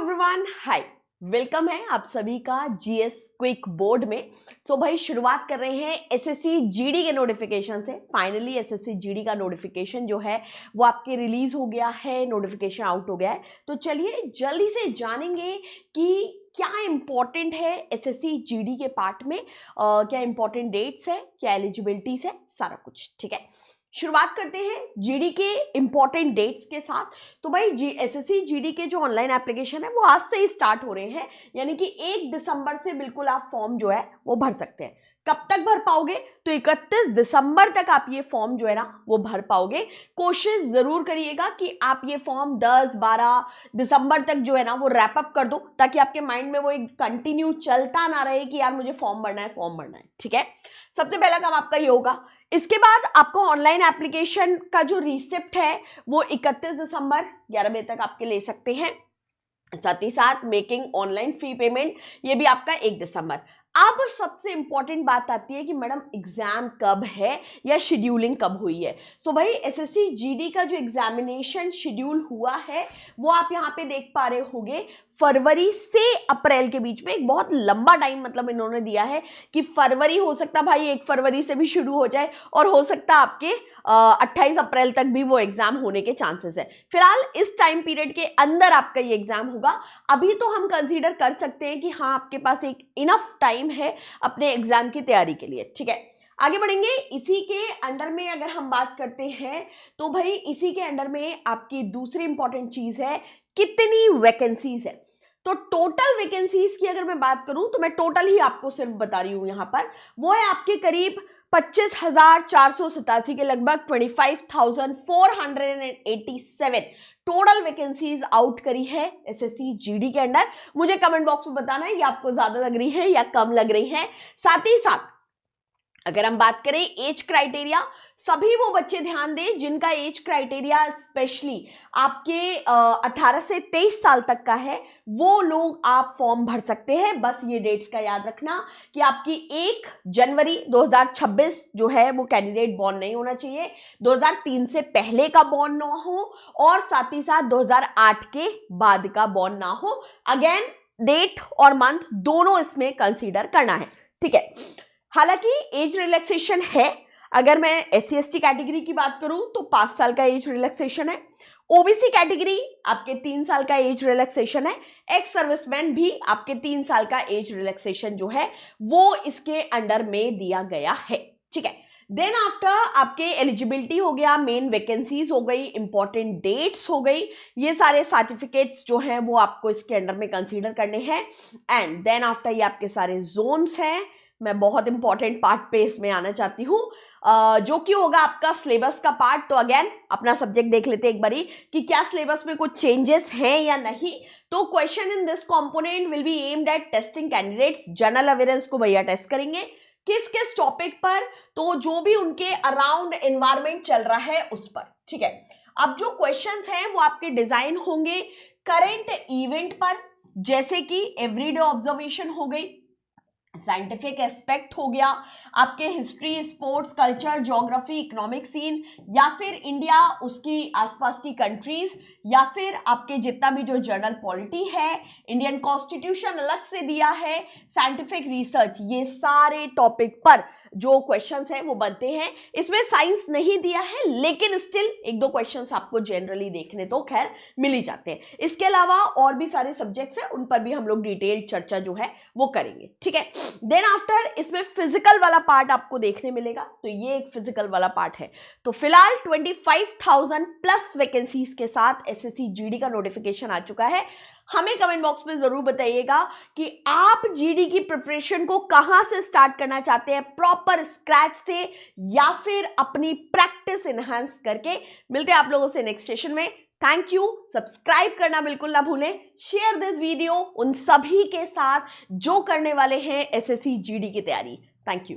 Everyone, हाय, welcome है आप सभी का जीएस क्विक बोर्ड में। भाई शुरुआत कर रहे हैं एसएससी जीडी के नोटिफिकेशन से। फाइनली एसएससी जीडी का नोटिफिकेशन जो है वो आपके रिलीज हो गया है, नोटिफिकेशन आउट हो गया है। तो चलिए जल्दी से जानेंगे कि क्या इंपॉर्टेंट है एसएससी जीडी के पार्ट में, क्या इंपॉर्टेंट डेट्स है, क्या एलिजिबिलिटीज है, सारा कुछ। ठीक है, शुरुआत करते हैं जीडी के इंपॉर्टेंट डेट्स के साथ। तो भाई एसएससी जीडी के जो ऑनलाइन एप्लीकेशन है वो आज से ही स्टार्ट हो रहे हैं, यानी कि 1 दिसंबर से बिल्कुल आप फॉर्म जो है वो भर सकते हैं। कब तक भर पाओगे? तो 31 दिसंबर तक आप ये फॉर्म जो है ना वो भर पाओगे। कोशिश जरूर करिएगा कि आप ये फॉर्म 10-12 दिसंबर तक जो है ना वो रैप अप कर दो, ताकि आपके माइंड में वो एक कंटिन्यू चलता ना रहे कि यार मुझे फॉर्म भरना है, फॉर्म भरना है। ठीक है, सबसे पहला काम आपका ये होगा। इसके बाद आपको ऑनलाइन एप्लीकेशन का जो रिसिप्ट है वो 31 दिसंबर 11 बजे तक आपके ले सकते हैं। साथ ही साथ मेकिंग ऑनलाइन फी पेमेंट ये भी आपका 1 दिसंबर। अब सबसे इंपॉर्टेंट बात आती है कि मैडम एग्जाम कब है या शेड्यूलिंग कब हुई है। भाई एसएससी जीडी का जो एग्जामिनेशन शेड्यूल हुआ है वो आप यहाँ पे देख पा रहे होंगे, फरवरी से अप्रैल के बीच में। एक बहुत लंबा टाइम मतलब इन्होंने दिया है कि फरवरी, हो सकता भाई 1 फरवरी से भी शुरू हो जाए और हो सकता आपके 28 अप्रैल तक भी वो एग्जाम होने के चांसेस है। फिलहाल इस टाइम पीरियड के अंदर आपका ये एग्जाम होगा। अभी तो हम कंसीडर कर सकते हैं कि हाँ आपके पास एक इनफ टाइम है अपने एग्जाम की तैयारी के लिए। ठीक है, आगे बढ़ेंगे। इसी के अंडर में अगर हम बात करते हैं तो भाई इसी के अंडर में आपकी दूसरी इंपॉर्टेंट चीज है कितनी वैकेंसीज है। तो टोटल वैकेंसीज की अगर मैं बात करूं तो मैं टोटल ही आपको सिर्फ बता रही हूं यहां पर, वो है आपके करीब 25,487 के लगभग 25,487 टोटल वैकेंसीज आउट करी है एसएससी जीडी के अंडर। मुझे कमेंट बॉक्स में बताना है ये आपको ज्यादा लग रही है या कम लग रही है। साथ ही साथ अगर हम बात करें एज क्राइटेरिया, सभी वो बच्चे ध्यान दें जिनका एज क्राइटेरिया स्पेशली आपके 18 से 23 साल तक का है, वो लोग आप फॉर्म भर सकते हैं। बस ये डेट्स का याद रखना कि आपकी 1 जनवरी 2026 जो है वो कैंडिडेट बॉर्न नहीं होना चाहिए, 2003 से पहले का बॉर्न ना हो और साथ ही साथ 2008 के बाद का बॉर्न ना हो। अगेन डेट और मंथ दोनों इसमें कंसीडर करना है। ठीक है, हालांकि एज रिलैक्सेशन है। अगर मैं एससी एसटी कैटेगरी की बात करूं तो 5 साल का एज रिलैक्सेशन है। ओबीसी कैटेगरी आपके 3 साल का एज रिलैक्सेशन है। एक्स सर्विसमैन भी आपके 3 साल का एज रिलैक्सेशन जो है वो इसके अंडर में दिया गया है। ठीक है, देन आफ्टर आपके एलिजिबिलिटी हो गया, मेन वैकेंसीज हो गई, इंपॉर्टेंट डेट्स हो गई, ये सारे सर्टिफिकेट्स जो हैं वो आपको इसके अंडर में कंसीडर करने हैं। एंड देन आफ्टर ये आपके सारे जोन्स हैं। मैं बहुत इंपॉर्टेंट पार्ट पे इसमें आना चाहती हूँ जो कि होगा आपका सिलेबस का पार्ट। तो अगेन अपना सब्जेक्ट देख लेते हैं एक बारी कि क्या सिलेबस में कुछ चेंजेस हैं या नहीं। तो question in this component will be aimed at testing candidates. General awareness को भैया टेस्ट करेंगे किस किस टॉपिक पर, तो जो भी उनके अराउंड एनवायरमेंट चल रहा है उस पर। ठीक है, अब जो क्वेश्चंस हैं वो आपके डिजाइन होंगे करंट इवेंट पर, जैसे कि एवरीडे ऑब्जर्वेशन हो गई, साइंटिफिक एस्पेक्ट हो गया, आपके history, sports, culture, geography, economic scene, या फिर इंडिया उसकी आसपास की कंट्रीज, या फिर आपके जितना भी जो जनरल पॉलिटी है, इंडियन कॉन्स्टिट्यूशन अलग से दिया है, साइंटिफिक रिसर्च, ये सारे टॉपिक पर जो क्वेश्चंस हैं वो बनते हैं। इसमें साइंस नहीं दिया है लेकिन स्टिल 1-2 क्वेश्चंस आपको जनरली देखने तो खैर मिल ही जाते हैं। इसके अलावा और भी सारे सब्जेक्ट्स हैं, उन पर भी हम लोग डिटेल चर्चा जो है वो करेंगे। ठीक है, देन आफ्टर इसमें फिजिकल वाला पार्ट आपको देखने मिलेगा, तो ये एक फिजिकल वाला पार्ट है। तो फिलहाल 25,000 प्लस वैकेंसीज के साथ एसएससी जीडी का नोटिफिकेशन आ चुका है। हमें कमेंट बॉक्स में जरूर बताइएगा कि आप जीडी की प्रिपरेशन को कहां से स्टार्ट करना चाहते हैं, प्रॉपर स्क्रैच से या फिर अपनी प्रैक्टिस एनहांस करके। मिलते हैं आप लोगों से नेक्स्ट सेशन में। थैंक यू, सब्सक्राइब करना बिल्कुल ना भूलें, शेयर दिस वीडियो उन सभी के साथ जो करने वाले हैं एसएससी जीडी की तैयारी। Thank you.